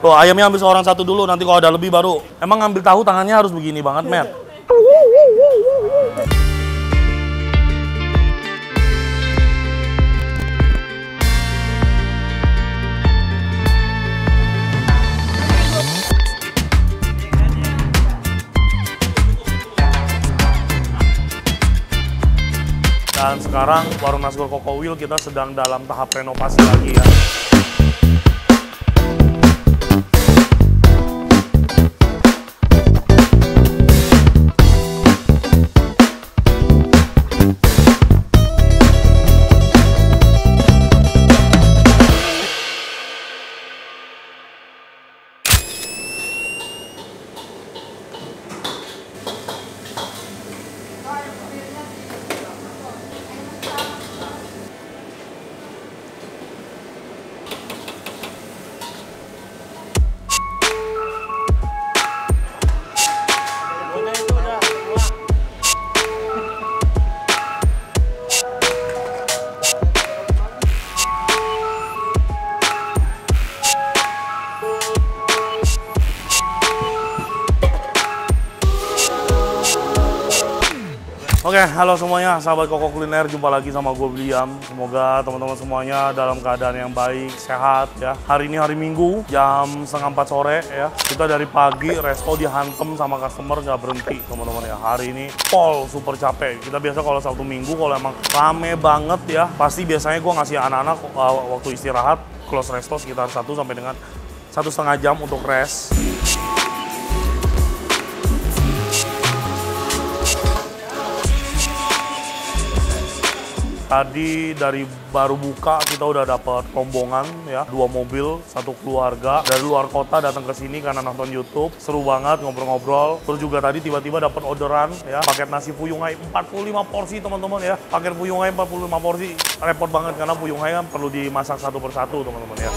Tuh ayamnya ambil seorang satu dulu, nanti kalau ada lebih baru. Emang ngambil tahu tangannya harus begini banget, Matt. Dan sekarang warung Nasgor Koko Wheel kita sedang dalam tahap renovasi lagi ya. Oke, halo semuanya, sahabat Koko Kuliner, jumpa lagi sama gue William. Semoga teman-teman semuanya dalam keadaan yang baik, sehat ya. Hari ini hari Minggu, jam 3:30 sore ya. Kita dari pagi, resto dihantem sama customer nggak berhenti teman-teman ya. Hari ini pol super capek. Kita biasa kalau Sabtu Minggu kalau emang rame banget ya, pasti biasanya gue ngasih anak-anak waktu istirahat, close resto sekitar 1 sampai dengan 1,5 jam untuk rest. Tadi dari baru buka kita udah dapat rombongan ya, 2 mobil, 1 keluarga dari luar kota datang ke sini karena nonton YouTube. Seru banget ngobrol-ngobrol. Terus juga tadi tiba-tiba dapat orderan ya, paket nasi Fuyung Hai 45 porsi teman-teman ya. Paket Fuyung Hai 45 porsi repot banget karena Fuyung Hai kan perlu dimasak satu persatu teman-teman ya.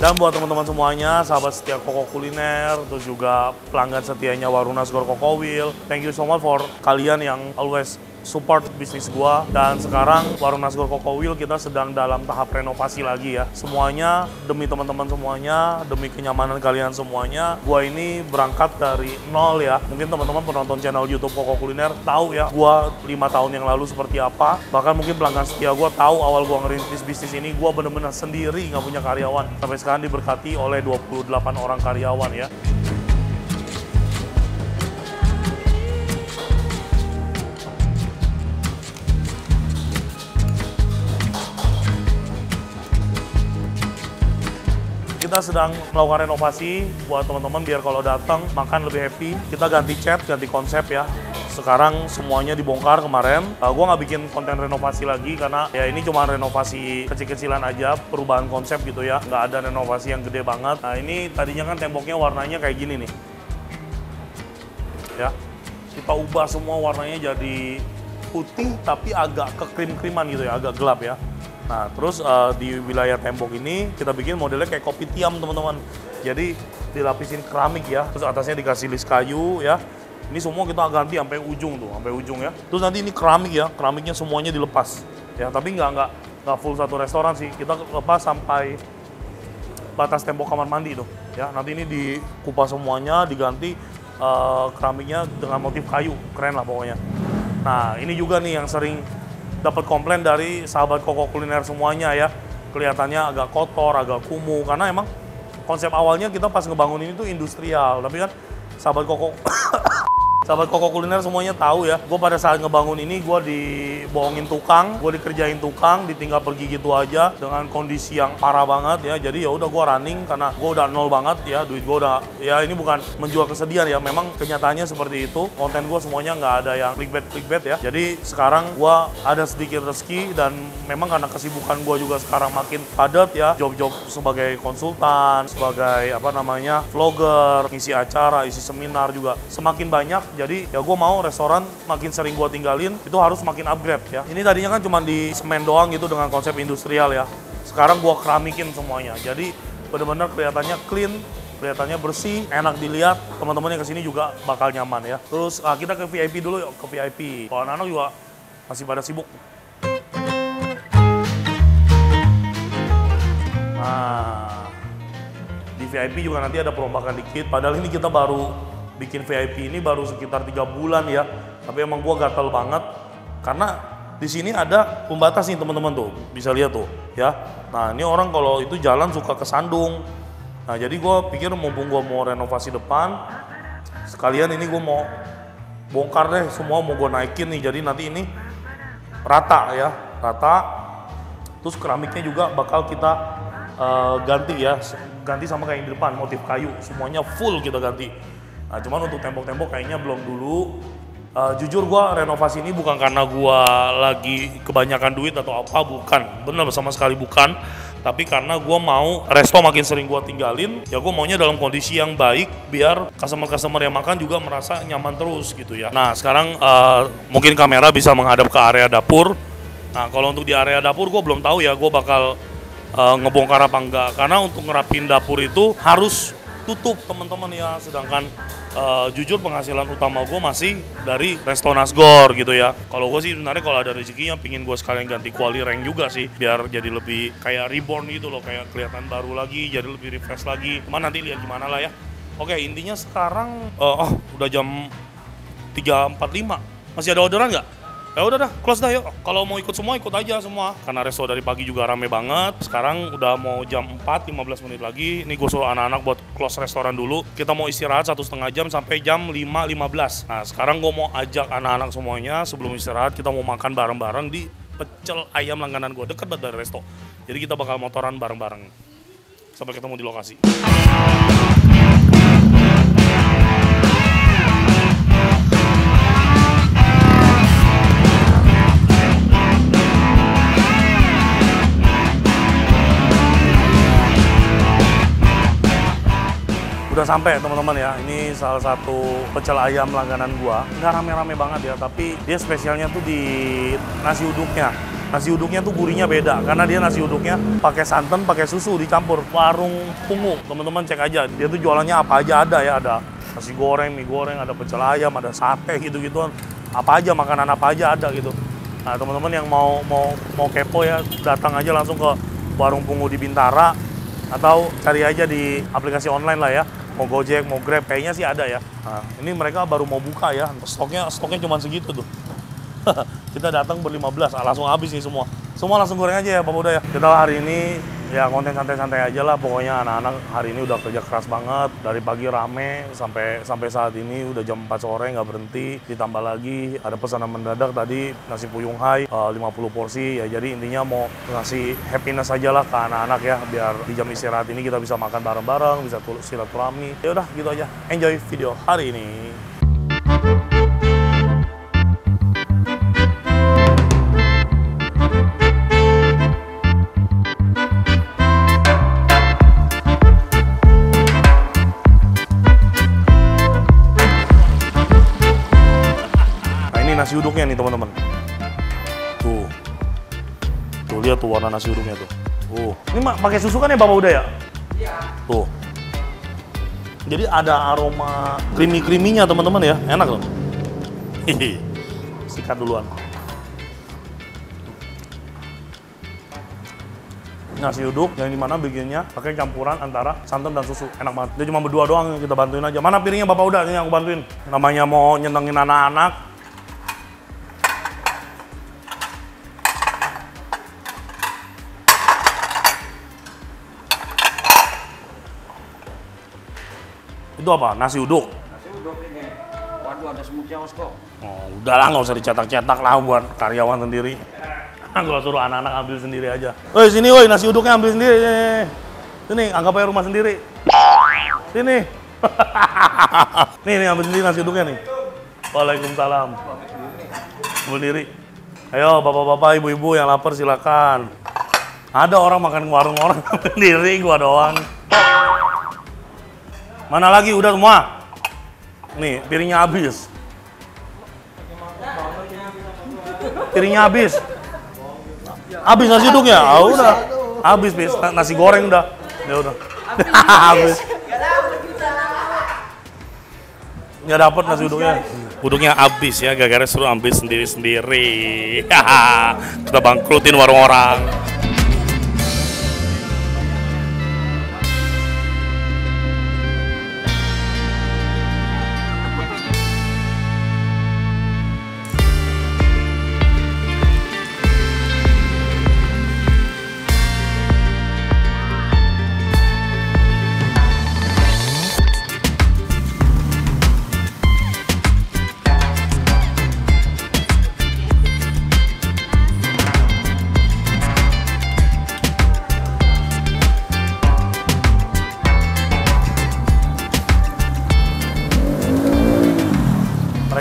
Dan buat teman-teman semuanya, sahabat setia Koko Kuliner, terus juga pelanggan setianya warung Nasgor Koko Wheel, thank you so much for kalian yang always support bisnis gua. Dan sekarang warung Nasgor Koko Wheel kita sedang dalam tahap renovasi lagi ya. Semuanya demi teman-teman semuanya, demi kenyamanan kalian semuanya. Gua ini berangkat dari nol ya. Mungkin teman-teman penonton channel YouTube Koko Kuliner tahu ya, gua 5 tahun yang lalu seperti apa. Bahkan mungkin pelanggan setia gua tahu awal gua ngerintis bisnis ini, gua bener-bener sendiri, nggak punya karyawan. Sampai sekarang diberkati oleh 28 orang karyawan ya. Kita sedang melakukan renovasi buat teman-teman biar kalau datang makan lebih happy. Kita ganti cat, ganti konsep ya. Sekarang semuanya dibongkar kemarin. Gue nggak bikin konten renovasi lagi karena ya ini cuma renovasi kecil-kecilan aja, perubahan konsep gitu ya. Nggak ada renovasi yang gede banget. Nah ini tadinya kan temboknya warnanya kayak gini nih. Ya, kita ubah semua warnanya jadi putih tapi agak kekrim-kriman gitu ya, agak gelap ya. Nah, terus di wilayah tembok ini kita bikin modelnya kayak kopi tiam, teman-teman. Jadi dilapisin keramik ya, terus atasnya dikasih list kayu ya. Ini semua kita ganti sampai ujung tuh, sampai ujung ya. Terus nanti ini keramik ya, keramiknya semuanya dilepas ya. Tapi nggak full satu restoran sih, kita lepas sampai batas tembok kamar mandi tuh ya. Nanti ini dikupas semuanya, diganti keramiknya dengan motif kayu, keren lah pokoknya. Nah, ini juga nih yang sering dapat komplain dari sahabat Koko Kuliner semuanya ya. Kelihatannya agak kotor, agak kumuh, karena emang konsep awalnya kita pas ngebangun ini tuh industrial. Tapi kan sahabat Koko Kuliner semuanya tahu ya, gue pada saat ngebangun ini gue dibohongin tukang, gue dikerjain tukang, ditinggal pergi gitu aja dengan kondisi yang parah banget ya. Jadi ya udah gue running karena gue udah nol banget ya, duit gue udah, ya ini bukan menjual kesedihan ya, memang kenyataannya seperti itu. Konten gue semuanya nggak ada yang clickbait ya. Jadi sekarang gue ada sedikit rezeki dan memang karena kesibukan gue juga sekarang makin padat ya, job-job sebagai konsultan, sebagai vlogger, ngisi acara, isi seminar juga semakin banyak. Jadi ya gue mau restoran makin sering gue tinggalin, itu harus makin upgrade ya. Ini tadinya kan cuma di semen doang gitu dengan konsep industrial ya. Sekarang gue keramikin semuanya. Jadi bener-bener kelihatannya clean, kelihatannya bersih, enak dilihat. Teman-teman yang kesini juga bakal nyaman ya. Terus kita ke VIP dulu yuk, ke VIP. Kalau anak-anak juga masih pada sibuk. Nah, di VIP juga nanti ada perombakan dikit. Padahal ini kita baru bikin VIP ini baru sekitar 3 bulan ya. Tapi emang gua gatal banget karena di sini ada pembatas nih teman-teman tuh, bisa lihat tuh ya. Nah ini orang kalau itu jalan suka kesandung. Nah jadi gue pikir mumpung gue mau renovasi depan, sekalian ini gue mau bongkar deh semua, mau gue naikin nih. Jadi nanti ini rata ya, rata. Terus keramiknya juga bakal kita ganti ya, ganti sama kayak yang di depan, motif kayu, semuanya full kita ganti. Nah cuman untuk tembok-tembok kayaknya belum dulu. Jujur gue renovasi ini bukan karena gue lagi kebanyakan duit atau apa, bukan, bener sama sekali bukan. Tapi karena gue mau resto makin sering gue tinggalin, ya gue maunya dalam kondisi yang baik biar customer-customer yang makan juga merasa nyaman terus gitu ya. Nah sekarang mungkin kamera bisa menghadap ke area dapur. Nah kalau untuk di area dapur gue belum tahu ya gue bakal ngebongkar apa enggak, karena untuk ngerapin dapur itu harus tutup teman-teman ya. Sedangkan jujur penghasilan utama gue masih dari resto Nasgor gitu ya. Kalau gue sih sebenarnya kalau ada rezekinya pingin gue sekalian ganti kuali rank juga sih, biar jadi lebih kayak reborn gitu loh, kayak kelihatan baru lagi, jadi lebih refresh lagi. Cuman nanti lihat gimana lah ya. Oke, intinya sekarang udah jam 3.45. Masih ada orderan nggak? Ya udah dah, close dah yuk. Kalau mau ikut semua, ikut aja semua. Karena resto dari pagi juga rame banget. Sekarang udah mau jam 4, 15 menit lagi. Ini gue suruh anak-anak buat close restoran dulu. Kita mau istirahat 1,5 jam sampai jam 5.15. Nah sekarang gue mau ajak anak-anak semuanya sebelum istirahat, kita mau makan bareng-bareng di pecel ayam langganan gue, deket banget dari resto. Jadi kita bakal motoran bareng-bareng. Sampai ketemu di lokasi. Udah sampai teman-teman ya, ini salah satu pecel ayam langganan gua. Nggak rame-rame banget ya, tapi dia spesialnya tuh di nasi uduknya. Nasi uduknya tuh gurihnya beda, karena dia nasi uduknya pakai santan, pakai susu dicampur. Warung Pungu, teman-teman cek aja. Dia tuh jualannya apa aja ada ya, ada nasi goreng, mie goreng, ada pecel ayam, ada sate gitu-gituan. Apa aja, makanan apa aja ada gitu. Nah teman-teman yang mau kepo ya, datang aja langsung ke Warung Pungu di Bintara, atau cari aja di aplikasi online lah ya. Mau Gojek, mau Grab, kayaknya sih ada ya. Nah, ini mereka baru mau buka ya, stoknya cuma segitu tuh. Kita datang ber-15, langsung habis nih semua. Semua langsung goreng aja ya Pak Buda ya. Kita hari ini ya konten santai-santai aja lah. Pokoknya anak-anak hari ini udah kerja keras banget. Dari pagi rame sampai saat ini udah jam 4 sore nggak berhenti. Ditambah lagi ada pesanan mendadak tadi, nasi puyung hai 50 porsi ya. Jadi intinya mau ngasih happiness aja lah ke anak-anak ya, biar di jam istirahat ini kita bisa makan bareng-bareng, bisa silaturahmi. Ya udah gitu aja. Enjoy video hari ini. Nasi uduknya nih teman-teman. Tuh lihat tuh warna nasi uduknya tuh. Ini pakai susu kan ya Bapak Uda ya? Iya. Tuh. Jadi ada aroma creamy-creaminya teman-teman ya, enak loh. Sikat duluan. Nasi uduk yang dimana bikinnya pakai campuran antara santan dan susu, enak banget. Dia cuma berdua doang, kita bantuin aja. Mana piringnya Bapak Uda? Ini yang aku bantuin. Namanya mau nyenengin anak-anak. Itu apa? Nasi uduk? Nasi uduk ini. Waduh, ada semutnya Mas kok. Oh, udahlah nggak usah dicetak-cetak lah buat karyawan sendiri. Gua suruh anak-anak ambil sendiri aja. Woi sini woi, nasi uduknya ambil sendiri. Sini, anggap aja rumah sendiri. Sini. nih ambil sendiri nasi uduknya nih. Waalaikumsalam. Berdiri. Ayo bapak-bapak, ibu-ibu yang lapar silakan. Ada orang makan warung orang sendiri, gua doang. Mana lagi? Udah semua? Nih, piringnya habis. Piringnya habis. Habis nasi uduknya? Ah udah. Habis, bis. Nasi goreng udah. Ya udah. Habis. Nggak dapet nasi uduknya. Uduknya habis ya, gara-gara suruh ambil sendiri-sendiri. Kita bangkrutin warung orang.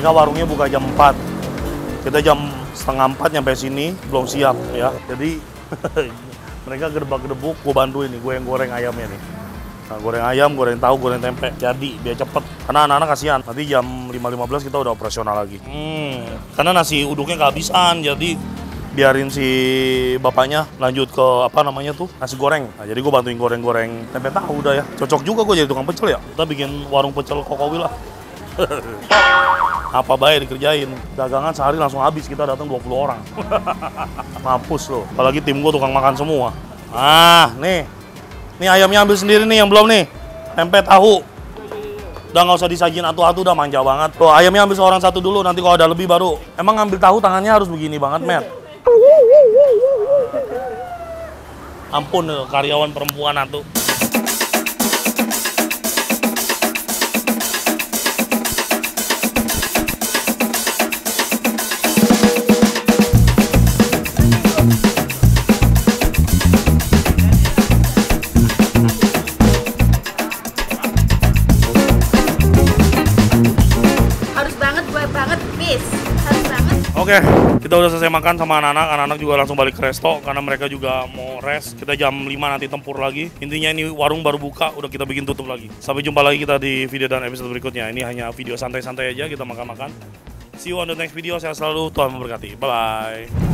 Mereka warungnya buka jam 4. Kita jam setengah 4 nyampe sini, belum siap ya. Jadi mereka gedebak-gedebuk, gue bantuin nih, gue yang goreng ayamnya nih. Nah, goreng ayam, goreng tahu, goreng tempe. Jadi biar cepet. Karena anak-anak kasihan. Nanti jam 5.15 kita udah operasional lagi. Karena nasi uduknya kehabisan, jadi biarin si bapaknya lanjut ke apa namanya tuh, nasi goreng. Nah, jadi gue bantuin goreng-goreng tempe tahu udah ya. Cocok juga gue jadi tukang pecel ya. Kita bikin warung pecel kokowil lah. Apa baik dikerjain, dagangan sehari langsung habis, kita datang 20 orang. Mampus loh, apalagi tim gue tukang makan semua. Nih ayamnya ambil sendiri nih yang belum nih, tempe tahu. Udah nggak usah disajin atu-atu, udah manja banget. Tuh ayamnya ambil seorang satu dulu, nanti kalau ada lebih baru. Emang ngambil tahu tangannya harus begini banget, Matt? Ampun, karyawan perempuan atu. Oke, kita udah selesai makan sama anak-anak. Anak-anak juga langsung balik ke resto karena mereka juga mau rest. Kita jam 5 nanti tempur lagi. Intinya ini warung baru buka, udah kita bikin tutup lagi. Sampai jumpa lagi kita di video dan episode berikutnya. Ini hanya video santai-santai aja, kita makan-makan. See you on the next video. Sehat selalu, Tuhan memberkati. Bye-bye.